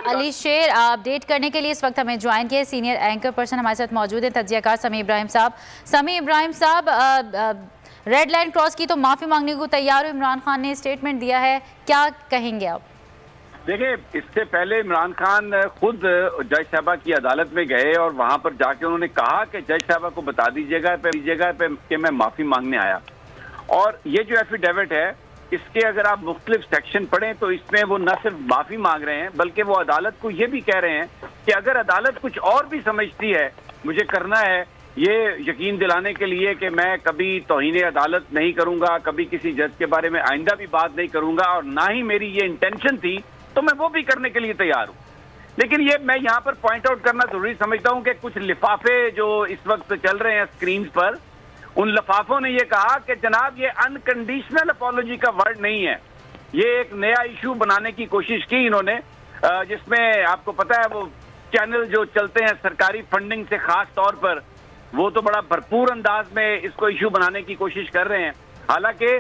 अली शेर अपडेट करने के लिए इस वक्त हमें ज्वाइन किए सीनियर एंकर पर्सन हमारे साथ मौजूद हैं तज्जियाकार समी इब्राहिम साहब। समी इब्राहिम साहब, रेड लाइन क्रॉस की तो माफ़ी मांगने को तैयार हो, इमरान खान ने स्टेटमेंट दिया है, क्या कहेंगे आप? देखिए, इससे पहले इमरान खान खुद जज साहबा की अदालत में गए और वहां पर जाके उन्होंने कहा कि जज साहबा को बता दीजिएगा कि मैं माफ़ी मांगने आया। और ये जो एफिडेविट है इसके अगर आप मुख्तलिफ सेक्शन पढ़ें तो इसमें वो न सिर्फ माफ़ी मांग रहे हैं बल्कि वो अदालत को ये भी कह रहे हैं कि अगर अदालत कुछ और भी समझती है मुझे करना है ये यकीन दिलाने के लिए कि मैं कभी तौहीन अदालत नहीं करूंगा, कभी किसी जज के बारे में आइंदा भी बात नहीं करूंगा और ना ही मेरी ये इंटेंशन थी, तो मैं वो भी करने के लिए तैयार हूँ। लेकिन ये मैं यहाँ पर पॉइंट आउट करना जरूरी समझता हूँ कि कुछ लिफाफे जो इस वक्त चल रहे हैं स्क्रीन पर, उन लिफाफों ने ये कहा कि जनाब ये अनकंडीशनल अपॉलॉजी का वर्ड नहीं है, ये एक नया इशू बनाने की कोशिश की इन्होंने, जिसमें आपको पता है वो चैनल जो चलते हैं सरकारी फंडिंग से खास तौर पर, वो तो बड़ा भरपूर अंदाज में इसको इशू बनाने की कोशिश कर रहे हैं। हालांकि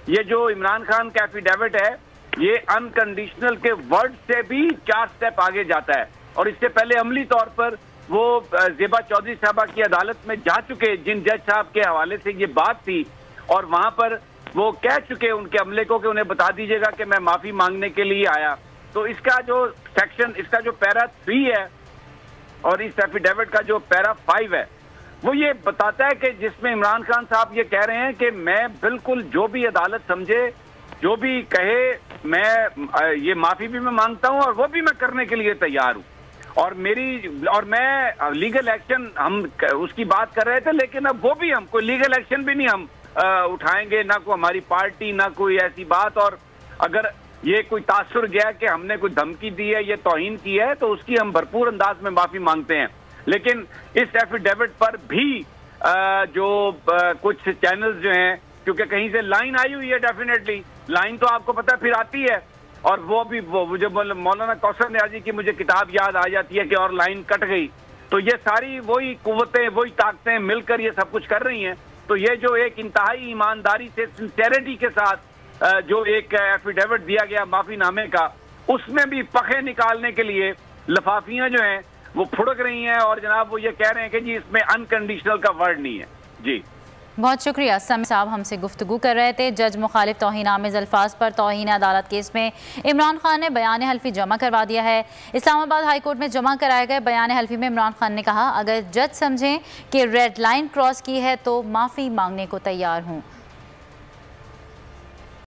ये जो इमरान खान का एफिडेविट है ये अनकंडीशनल के वर्ड से भी 4 स्टेप आगे जाता है और इससे पहले अमली तौर पर वो ज़ेबा चौधरी साहबा की अदालत में जा चुके, जिन जज साहब के हवाले से ये बात थी, और वहां पर वो कह चुके उनके अमले को कि उन्हें बता दीजिएगा कि मैं माफी मांगने के लिए आया। तो इसका जो सेक्शन, इसका जो पैरा 3 है और इस एफिडेविट का जो पैरा 5 है वो ये बताता है कि जिसमें इमरान खान साहब ये कह रहे हैं कि मैं बिल्कुल जो भी अदालत समझे, जो भी कहे, मैं ये माफी भी मैं मांगता हूं और वो भी मैं करने के लिए तैयार हूं। और मैं लीगल एक्शन, हम उसकी बात कर रहे थे, लेकिन अब वो भी हम कोई लीगल एक्शन भी नहीं हम उठाएंगे, ना कोई हमारी पार्टी, ना कोई ऐसी बात। और अगर ये कोई तासुर गया कि हमने कोई धमकी दी है, ये तौहीन की है, तो उसकी हम भरपूर अंदाज में माफी मांगते हैं। लेकिन इस एफिडेविट पर भी जो कुछ चैनल्स जो हैं, क्योंकि कहीं से लाइन आई हुई है, डेफिनेटली लाइन तो आपको पता है फिर आती है, और वो भी मुझे मौलाना कौसर नियाज़ी की मुझे किताब याद आ जाती है कि और लाइन कट गई। तो ये सारी वही कुव्वतें, वही ताकतें मिलकर ये सब कुछ कर रही हैं। तो ये जो एक इंतहाई ईमानदारी से, सिंसेरिटी के साथ जो एक एफिडेविट दिया गया माफीनामे का, उसमें भी पखे निकालने के लिए लफाफियां जो हैं वो फुड़क रही हैं और जनाब वो ये कह रहे हैं कि जी इसमें अनकंडीशनल का वर्ड नहीं है। जी बहुत शुक्रिया। समी साहब हमसे गुफ्तगू कर रहे थे। जज मुखालिफ तौहीन आमेज़ अल्फाज पर तौहीन अदालत केस में इमरान खान ने बयान हल्फी जमा करवा दिया है। इस्लामाबाद हाई कोर्ट में जमा कराए गए बयान हल्फी में इमरान खान ने कहा, अगर जज समझें कि रेड लाइन क्रॉस की है तो माफ़ी मांगने को तैयार हूँ।